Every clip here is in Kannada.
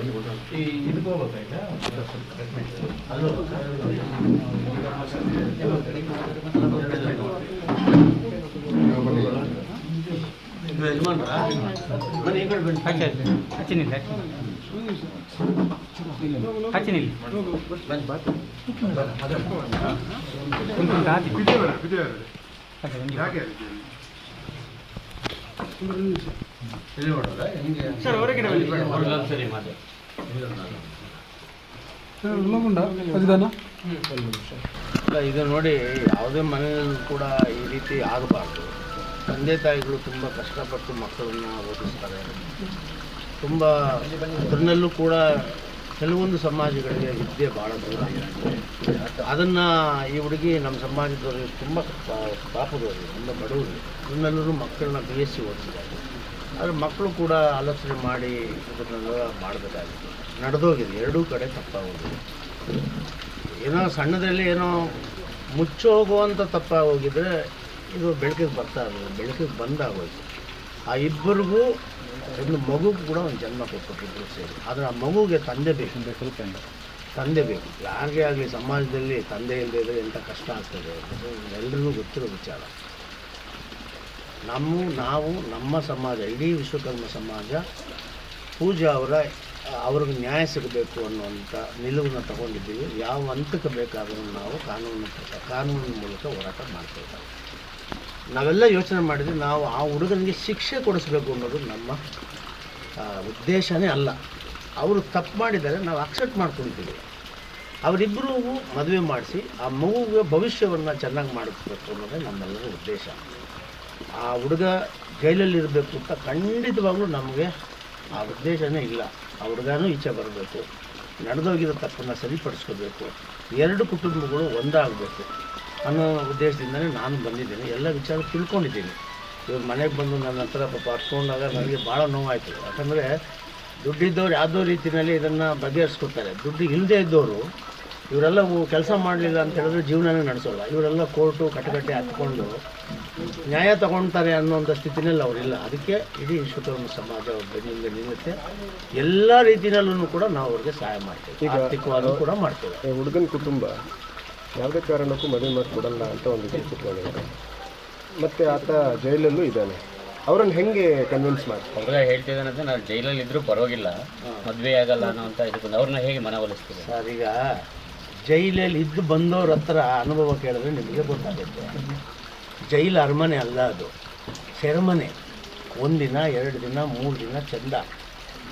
ಇದಕ್ಕೆ ಹೋಗ್ಬೇಕಾಯ್ತಾ ಅಲ್ಲೂ ಹಚ್ಚಿನಿಲ್ಲ ಹಚ್ಚಿನಿಲ್ಲ ಸರ್ ಹೊರಗಡೆ ಸರಿ ಮಾಡಿ ಇದು ನೋಡಿ, ಯಾವುದೇ ಮನೆಯಲ್ಲೂ ಕೂಡ ಈ ರೀತಿ ಆಗಬಾರ್ದು. ತಂದೆ ತಾಯಿಗಳು ತುಂಬ ಕಷ್ಟಪಟ್ಟು ಮಕ್ಕಳನ್ನು ಓದಿಸ್ತಾರೆ. ತುಂಬ ಅದರಲ್ಲೂ ಕೂಡ ಕೆಲವೊಂದು ಸಮಾಜಗಳಿಗೆ ವಿದ್ಯೆ ಭಾಳ ದೂರ. ಅದನ್ನು ಈ ಹುಡುಗಿ ನಮ್ಮ ಸಮಾಜದವರು ತುಂಬ ಪಾಪದವರು, ತುಂಬ ಬಡವರು, ಅದನ್ನೆಲ್ಲರೂ ಮಕ್ಕಳನ್ನ BSc ಓದಿಸಿದ್ದಾರೆ. ಆದರೆ ಮಕ್ಕಳು ಕೂಡ ಆಲೋಚನೆ ಮಾಡಿ ಇದನ್ನೆಲ್ಲ ಮಾಡಬೇಕಾಗಿತ್ತು. ನಡೆದೋಗಿದೆ, ಎರಡೂ ಕಡೆ ತಪ್ಪಾಗೋಗಿದೆ. ಏನೋ ಸಣ್ಣದಲ್ಲಿ ಏನೋ ಮುಚ್ಚೋಗುವಂಥ ತಪ್ಪಾಗೋಗಿದ್ರೆ ಇದು ಬೆಳಕಿಗೆ ಬರ್ತಾ ಇರೋದು, ಬೆಳಕಿಗೆ ಬಂದಾಗೋಯ್ತು. ಆ ಇಬ್ಬರಿಗೂ ಒಂದು ಮಗುಗೂ ಕೂಡ ಒಂದು ಜನ್ಮ ಕೊಟ್ಬಿಟ್ಟಿದ್ರು ಸೇರಿ. ಆದರೆ ಆ ಮಗುಗೆ ತಂದೆ ಬೇಕು, ತಂದೆ ಬೇಕು. ಯಾರಿಗೇ ಆಗಲಿ ಸಮಾಜದಲ್ಲಿ ತಂದೆ ಇಲ್ಲದೆ ಇದ್ದರೆ ಎಂಥ ಕಷ್ಟ ಆಗ್ತದೆ, ಎಲ್ರಿಗೂ ಗೊತ್ತಿರೋ ವಿಚಾರ. ನಾವು ನಮ್ಮ ಸಮಾಜ, ಇಡೀ ವಿಶ್ವಕರ್ಮ ಸಮಾಜ ಪೂಜಾ ಅವ್ರಿಗೆ ನ್ಯಾಯ ಸಿಗಬೇಕು ಅನ್ನುವಂಥ ನಿಲುವನ್ನು ತಗೊಂಡಿದ್ದೀವಿ. ಯಾವ ಹಂತಕ್ಕೆ ಬೇಕಾದರೂ ನಾವು ಕಾನೂನಿನ ಮೂಲಕ ಹೋರಾಟ ಮಾಡ್ತೇವೆ. ನಾವೆಲ್ಲ ಯೋಚನೆ ಮಾಡಿದ್ವಿ, ನಾವು ಆ ಹುಡುಗನಿಗೆ ಶಿಕ್ಷೆ ಕೊಡಿಸ್ಬೇಕು ಅನ್ನೋದು ನಮ್ಮ ಉದ್ದೇಶನೇ ಅಲ್ಲ. ಅವರು ತಪ್ಪು ಮಾಡಿದ್ದಾರೆ, ನಾವು ಅಕ್ಸೆಪ್ಟ್ ಮಾಡ್ಕೊಳ್ತೀವಿ. ಅವರಿಬ್ಬರಿಗೂ ಮದುವೆ ಮಾಡಿಸಿ ಆ ಮಗುವಿಗೆ ಭವಿಷ್ಯವನ್ನು ಚೆನ್ನಾಗಿ ಮಾಡಿಸ್ಬೇಕು ಅನ್ನೋದೇ ನಮ್ಮೆಲ್ಲರ ಉದ್ದೇಶ. ಆ ಹುಡುಗ ಜೈಲಲ್ಲಿರಬೇಕು ಅಂತ ಖಂಡಿತವಾಗ್ಲೂ ನಮಗೆ ಆ ಉದ್ದೇಶನೇ ಇಲ್ಲ. ಆ ಹುಡುಗನೂ ಈಚೆ ಬರಬೇಕು, ನಡೆದೋಗಿರೋ ತಪ್ಪನ್ನು ಸರಿಪಡಿಸ್ಕೋಬೇಕು, ಎರಡು ಕುಟುಂಬಗಳು ಒಂದಾಗಬೇಕು ಅನ್ನೋ ಉದ್ದೇಶದಿಂದಲೇ ನಾನು ಬಂದಿದ್ದೀನಿ. ಎಲ್ಲ ವಿಚಾರ ತಿಳ್ಕೊಂಡಿದ್ದೀನಿ. ಇವ್ರ ಮನೆಗೆ ಬಂದು ನನ್ನ ಹತ್ರ ಪಾಪ ಹರ್ಸ್ಕೊಂಡಾಗ ನನಗೆ ಭಾಳ ನೋವಾಯಿತು. ಯಾಕಂದರೆ ದುಡ್ಡಿದ್ದವ್ರು ಯಾವುದೋ ರೀತಿಯಲ್ಲಿ ಇದನ್ನು ಬಗೆಹರಿಸ್ಕೊತಾರೆ. ದುಡ್ಡು ಇಲ್ಲದೇ ಇದ್ದವರು ಇವರೆಲ್ಲ ಕೆಲಸ ಮಾಡಲಿಲ್ಲ ಅಂತ ಹೇಳಿದ್ರೆ ಜೀವನನೇ ನಡೆಸೋಲ್ಲ. ಇವರೆಲ್ಲ ಕೋರ್ಟು ಕಟ್ಟಕಟ್ಟೆ ಹತ್ಕೊಂಡು ನ್ಯಾಯ ತಗೊಳ್ತಾರೆ ಅನ್ನೋಂಥ ಸ್ಥಿತಿನಲ್ಲಿ ಅವರಿಲ್ಲ. ಅದಕ್ಕೆ ಇಡೀ ವಿಶ್ವಕರ್ಮ ಸಮಾಜ ಅವ್ರ ಬೆನ್ನಿಂದ ನಿಲ್ಲುತ್ತೆ. ಎಲ್ಲ ರೀತಿಯಲ್ಲೂ ಕೂಡ ನಾವು ಅವ್ರಿಗೆ ಸಹಾಯ ಮಾಡ್ತೇವೆ, ಆರ್ಥಿಕವಾಗೂ ಕೂಡ ಮಾಡ್ತೇವೆ. ಹುಡುಗನ ಕುಟುಂಬ ಯಾವುದೇ ಕಾರಣಕ್ಕೂ ಮದುವೆ ಮಾಡಿಕೊಡಲ್ಲ ಅಂತ ಒಂದು ಕೂತ್ಕೊಂಡಿದ್ದಾರೆ. ಮತ್ತು ಆತ ಜೈಲಲ್ಲೂ ಇದ್ದಾನೆ. ಅವ್ರನ್ನ ಹೆಂಗೆ ಕನ್ವಿನ್ಸ್ ಮಾಡಿ ಹುಡುಗ ಹೇಳ್ತಿದ್ದಾನಂತೆ, ನಾನು ಜೈಲಲ್ಲಿ ಇದ್ದರೂ ಪರವಾಗಿಲ್ಲ, ಮದುವೆ ಆಗಲ್ಲ ಅನ್ನೋ ಅಂತ ಇದಕ್ಕೆ ಅವ್ರನ್ನ ಹೇಗೆ ಮನವೊಲಿಸ್ತೀವಿ ಸರ್? ಈಗ ಜೈಲಲ್ಲಿ ಇದ್ದು ಬಂದವ್ರ ಹತ್ರ ಅನುಭವ ಕೇಳಿದ್ರೆ ನಿಮಗೆ ಗೊತ್ತಾಗುತ್ತೆ. ಜೈಲು ಅರಮನೆ ಅಲ್ಲ, ಅದು ಸೆರೆಮನೆ. 1 ದಿನ 2 ದಿನ 3 ದಿನ ಚಂದ,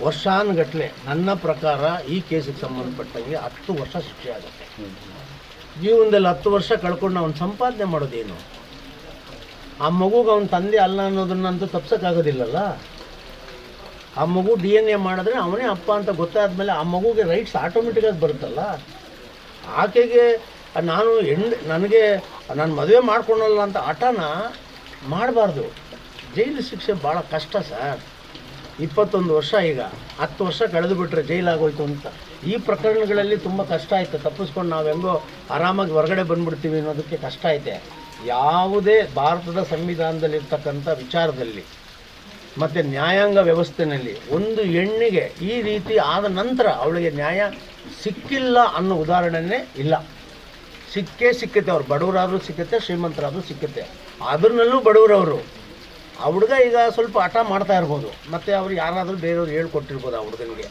ವರ್ಷಾನುಗಟ್ಟಲೆ. ನನ್ನ ಪ್ರಕಾರ ಈ ಕೇಸಿಗೆ ಸಂಬಂಧಪಟ್ಟಂಗೆ 10 ವರ್ಷ ಶಿಕ್ಷೆ ಆಗುತ್ತೆ. ಜೀವನದಲ್ಲಿ 10 ವರ್ಷ ಕಳ್ಕೊಂಡು ಅವನು ಸಂಪಾದನೆ ಮಾಡೋದೇನು? ಆ ಮಗುಗೆ ಅವನ ತಂದೆ ಅಲ್ಲ ಅನ್ನೋದನ್ನಂತೂ ತಪ್ಸೋಕ್ಕಾಗೋದಿಲ್ಲಲ್ಲ. ಆ ಮಗು DNA ಮಾಡಿದ್ರೆ ಅವನೇ ಅಪ್ಪ ಅಂತ ಗೊತ್ತಾದ್ಮೇಲೆ ಆ ಮಗುಗೆ ರೈಟ್ಸ್ ಆಟೋಮೆಟಿಕಾಗಿ ಬರುತ್ತಲ್ಲ. ಆಕೆಗೆ ನಾನು ಮದುವೆ ಮಾಡ್ಕೊಳಲ್ಲ ಅಂತ ಹಠನ ಮಾಡಬಾರ್ದು. ಜೈಲು ಶಿಕ್ಷೆ ಭಾಳ ಕಷ್ಟ ಸರ್. 21 ವರ್ಷ, ಈಗ 10 ವರ್ಷ ಕಳೆದು ಬಿಟ್ಟರೆ ಜೈಲಾಗೋಯ್ತು ಅಂತ. ಈ ಪ್ರಕರಣಗಳಲ್ಲಿ ತುಂಬ ಕಷ್ಟ ಐತೆ. ತಪ್ಪಿಸ್ಕೊಂಡು ನಾವು ಹೆಂಗೋ ಆರಾಮಾಗಿ ಹೊರಗಡೆ ಬಂದುಬಿಡ್ತೀವಿ ಅನ್ನೋದಕ್ಕೆ ಕಷ್ಟ ಐತೆ. ಯಾವುದೇ ಭಾರತದ ಸಂವಿಧಾನದಲ್ಲಿರ್ತಕ್ಕಂಥ ವಿಚಾರದಲ್ಲಿ ಮತ್ತು ನ್ಯಾಯಾಂಗ ವ್ಯವಸ್ಥೆಯಲ್ಲಿ ಒಂದು ಹೆಣ್ಣಿಗೆ ಈ ರೀತಿ ಆದ ನಂತರ ಅವಳಿಗೆ ನ್ಯಾಯ ಸಿಕ್ಕಿಲ್ಲ ಅನ್ನೋ ಉದಾಹರಣೆನೇ ಇಲ್ಲ. ಸಿಕ್ಕತ್ತೆ. ಅವ್ರು ಬಡವರಾದರೂ ಸಿಕ್ಕತ್ತೆ, ಶ್ರೀಮಂತರಾದರೂ ಸಿಕ್ಕತ್ತೆ. ಅದ್ರನ್ನಲ್ಲೂ ಬಡವರವರು. ಆ ಹುಡುಗ ಈಗ ಸ್ವಲ್ಪ ಹಠ ಮಾಡ್ತಾ ಇರ್ಬೋದು, ಮತ್ತು ಅವ್ರು ಯಾರಾದರೂ ಬೇರೆಯವ್ರು ಹೇಳ್ಕೊಟ್ಟಿರ್ಬೋದು ಆ ಹುಡುಗನಿಗೆ.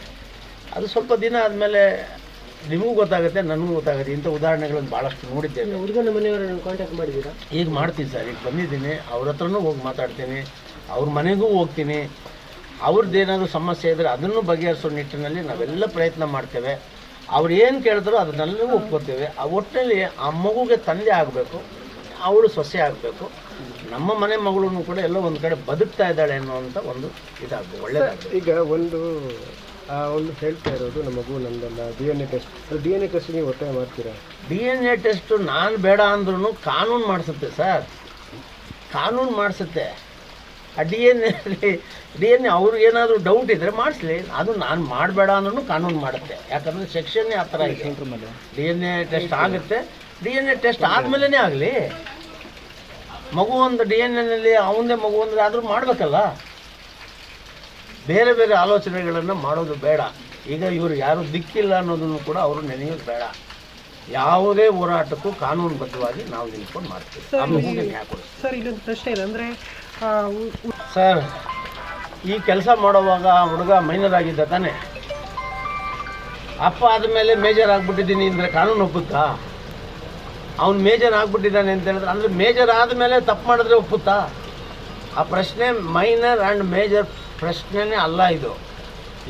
ಅದು ಸ್ವಲ್ಪ ದಿನ ಆದಮೇಲೆ ನಿಮಗೂ ಗೊತ್ತಾಗುತ್ತೆ, ನನಗೂ ಗೊತ್ತಾಗುತ್ತೆ. ಇಂಥ ಉದಾಹರಣೆಗಳನ್ನು ಭಾಳಷ್ಟು ನೋಡಿದ್ದೇನೆ. ಹುಡುಗನ ಮನೆಯವರನ್ನು ಕಾಂಟ್ಯಾಕ್ಟ್ ಮಾಡಿದ್ದೀರಾ? ಈಗ ಮಾಡ್ತೀನಿ ಸರ್, ಈಗ ಬಂದಿದ್ದೀನಿ. ಅವ್ರ ಹತ್ರನೂ ಹೋಗಿ ಮಾತಾಡ್ತೀನಿ, ಅವ್ರ ಮನೆಗೂ ಹೋಗ್ತೀನಿ. ಅವ್ರದ್ದೇನಾದರೂ ಸಮಸ್ಯೆ ಇದ್ದರೆ ಅದನ್ನು ಬಗೆಹರಿಸೋ ನಿಟ್ಟಿನಲ್ಲಿ ನಾವೆಲ್ಲ ಪ್ರಯತ್ನ ಮಾಡ್ತೇವೆ. ಅವ್ರು ಏನು ಕೇಳಿದ್ರೋ ಅದನ್ನೆಲ್ಲವೂ ಒಪ್ಕೋತೇವೆ. ಆ ಒಟ್ಟಿನಲ್ಲಿ ಆ ಮಗುಗೆ ತಂದೆ ಆಗಬೇಕು, ಅವಳು ಸೊಸೆ ಆಗಬೇಕು. ನಮ್ಮ ಮನೆ ಮಗಳನ್ನು ಕೂಡ ಎಲ್ಲೋ ಒಂದು ಕಡೆ ಬದುಕ್ತಾ ಇದ್ದಾಳೆ ಅನ್ನೋವಂಥ ಒಂದು ಇದಾಗಬೇಕು, ಒಳ್ಳೆಯದಾಗಬೇಕು. ಈಗ ಒಂದು ಹೇಳ್ತಾ ಇರೋದು, ನಮ್ಮ ಮಗು ನಂದಲ್ಲ, DNA ಟೆಸ್ಟ್. DNA ಟೆಸ್ಟ್ ನೀವು ಒತ್ತಾಯ ಮಾಡ್ತೀರಾ? DNA ಟೆಸ್ಟು ನಾನು ಬೇಡ ಅಂದ್ರೂ ಕಾನೂನು ಮಾಡಿಸುತ್ತೆ ಸರ್, ಕಾನೂನು ಮಾಡಿಸುತ್ತೆ. ಆ DNA ಅವ್ರಿಗೇನಾದರೂ ಡೌಟ್ ಇದ್ದರೆ ಮಾಡಿಸ್ಲಿ. ಅದು ನಾನು ಮಾಡಬೇಡ ಅಂದ್ರೂ ಕಾನೂನು ಮಾಡುತ್ತೆ. ಯಾಕಂದರೆ ಸೆಕ್ಷನ್ನೇ ಆ ಥರ ಇದೆ. DNA ಟೆಸ್ಟ್ ಆಗುತ್ತೆ. DNA ಟೆಸ್ಟ್ ಆದಮೇಲೆ ಆಗಲಿ. ಮಗು ಒಂದು DNAನಲ್ಲಿ ಅವನದೇ ಮಗು ಅಂದರೆ ಆದರೂ ಮಾಡಬೇಕಲ್ಲ. ಬೇರೆ ಬೇರೆ ಆಲೋಚನೆಗಳನ್ನು ಮಾಡೋದು ಬೇಡ. ಈಗ ಇವರು ಯಾರು ದಿಕ್ಕಿಲ್ಲ ಅನ್ನೋದನ್ನು ಕೂಡ ಅವರು ನೆನೆಯೋದು ಬೇಡ. ಯಾವುದೇ ಹೋರಾಟಕ್ಕೂ ಕಾನೂನುಬದ್ಧವಾಗಿ ನಾವು ನಿಂತ್ಕೊಂಡು ಮಾಡ್ತೀವಿ. ಆ ಮಗುಗೆ ನ್ಯಾಯ ಕೊಡಿಸ್ತೀವಿ. ಸರ್ ಇಲ್ಲೊಂದು ಪ್ರಶ್ನೆ ಇದೆ ಅಂದರೆ ಸರ್, ಈ ಕೆಲಸ ಮಾಡುವಾಗ ಹುಡುಗ ಮೈನರ್ ಆಗಿದ್ದ ತಾನೆ, ಅಪ್ಪ ಆದಮೇಲೆ ಮೇಜರ್ ಆಗಿಬಿಟ್ಟಿದ್ದೀನಿ ಅಂದರೆ ಕಾನೂನು ಒಪ್ಪುತ್ತಾ? ಅವ್ನು ಮೇಜರ್ ಆಗಿಬಿಟ್ಟಿದ್ದಾನೆ ಅಂತ ಹೇಳಿದ್ರೆ ಅಂದರೆ ಮೇಜರ್ ಆದಮೇಲೆ ತಪ್ಪು ಮಾಡಿದ್ರೆ ಒಪ್ಪುತ್ತಾ? ಆ ಪ್ರಶ್ನೆ ಮೈನರ್ ಆ್ಯಂಡ್ ಮೇಜರ್ ಪ್ರಶ್ನೆನೇ ಅಲ್ಲ.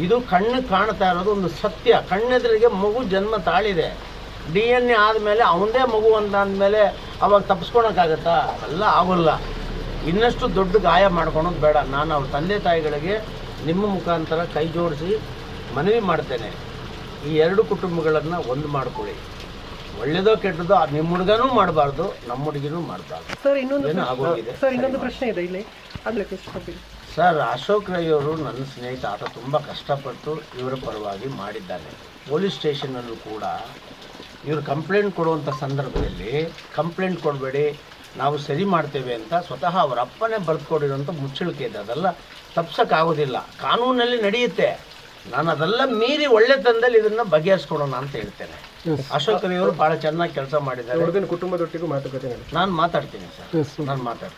ಇದು ಕಣ್ಣು ಕಾಣ್ತಾ ಇರೋದು ಒಂದು ಸತ್ಯ. ಕಣ್ಣೆದುರಿಗೆ ಮಗು ಜನ್ಮ ತಾಳಿದೆ. DNA ಆದಮೇಲೆ ಅವನದೇ ಮಗು ಅಂತ ಅಂದಮೇಲೆ ಅವಾಗ ತಪ್ಪಿಸ್ಕೊಳಕ್ಕಾಗತ್ತಾ? ಎಲ್ಲ ಆಗೋಲ್ಲ. ಇನ್ನಷ್ಟು ದೊಡ್ಡ ಗಾಯ ಮಾಡ್ಕೊಳೋದು ಬೇಡ. ನಾನು ಅವ್ರ ತಂದೆ ತಾಯಿಗಳಿಗೆ ನಿಮ್ಮ ಮುಖಾಂತರ ಕೈ ಜೋಡಿಸಿ ಮನವಿ ಮಾಡ್ತೇನೆ, ಈ ಎರಡು ಕುಟುಂಬಗಳನ್ನು ಒಂದು ಮಾಡ್ಕೊಳ್ಳಿ. ಒಳ್ಳೆಯದೋ ಕೆಟ್ಟದೋ ನಿಮ್ಮ ಹುಡುಗನೂ ಮಾಡಬಾರ್ದು, ನಮ್ಮ ಹುಡುಗಿನೂ ಮಾಡಬಾರ್ದು. ಸರ್ ಇನ್ನೊಂದು ಏನೋ ಆಗೋಗಿದೆ. ಸರ್ ಇನ್ನೊಂದು ಪ್ರಶ್ನೆ ಇದೆ ಇಲ್ಲಿ ಆಗ್ಲಿಕ್ಕೆ ಇಷ್ಟಪಡ್ತೀನಿ. ಸರ್, ಅಶೋಕ್ ರೈ ಅವರು ನನ್ನ ಸ್ನೇಹಿತ. ಆತ ತುಂಬ ಕಷ್ಟಪಟ್ಟು ಇವರ ಪರವಾಗಿ ಮಾಡಿದ್ದಾನೆ. ಪೊಲೀಸ್ ಸ್ಟೇಷನಲ್ಲೂ ಕೂಡ ಇವರು ಕಂಪ್ಲೇಂಟ್ ಕೊಡುವಂಥ ಸಂದರ್ಭದಲ್ಲಿ ಕಂಪ್ಲೇಂಟ್ ಕೊಡಬೇಡಿ, ನಾವು ಸರಿ ಮಾಡ್ತೇವೆ ಅಂತ ಸ್ವತಃ ಅವರ ಅಪ್ಪನೇ ಬರೆದುಕೊಡಿರೋಂಥ ಮುಚ್ಚಳಿಕೆ ಇದೆ. ಅದೆಲ್ಲ ತಪ್ಸೋಕ್ಕಾಗೋದಿಲ್ಲ, ಕಾನೂನಲ್ಲಿ ನಡೆಯುತ್ತೆ. ನಾನು ಅದೆಲ್ಲ ಮೀರಿ ಒಳ್ಳೆತನದಲ್ಲಿ ಇದನ್ನು ಬಗೆಹರಿಸ್ಕೊಡೋಣ ಅಂತ ಹೇಳ್ತೇನೆ. ಅಶೋಕ್ ರೈ ಅವರು ಭಾಳ ಚೆನ್ನಾಗಿ ಕೆಲಸ ಮಾಡಿದ್ದಾರೆ. ಹುಡುಗನ ಕುಟುಂಬದೊಟ್ಟಿಗೂ ಮಾತುಕತೆ ನಡೆಸಿ ನಾನು ಮಾತಾಡ್ತೀನಿ ಸರ್, ನಾನು ಮಾತಾಡ್ತೀನಿ.